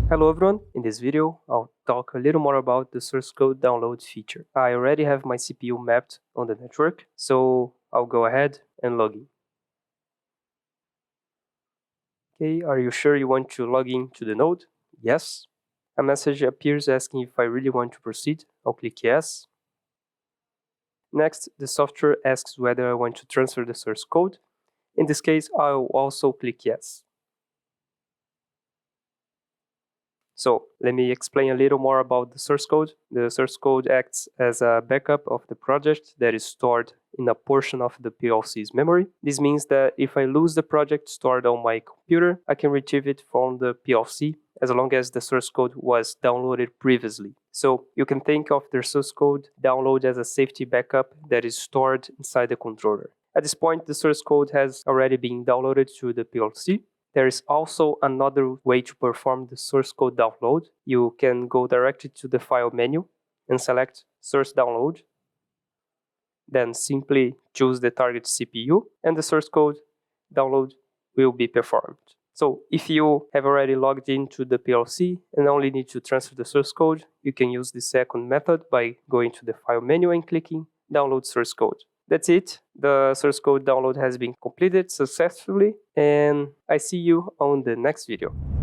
Hello everyone, in this video I'll talk a little more about the source code download feature. I already have my CPU mapped on the network, so I'll go ahead and log in. Okay, are you sure you want to log in to the node? Yes. A message appears asking if I really want to proceed. I'll click yes. Next, the software asks whether I want to transfer the source code. In this case, I'll also click yes. So let me explain a little more about the source code. The source code acts as a backup of the project that is stored in a portion of the PLC's memory. This means that if I lose the project stored on my computer, I can retrieve it from the PLC as long as the source code was downloaded previously. So you can think of the source code download as a safety backup that is stored inside the controller. At this point, the source code has already been downloaded to the PLC. There is also another way to perform the source code download. You can go directly to the file menu and select source download. Then simply choose the target CPU and the source code download will be performed. So if you have already logged into the PLC and only need to transfer the source code, you can use the second method by going to the file menu and clicking download source code. That's it. The source code download has been completed successfully, and I see you on the next video.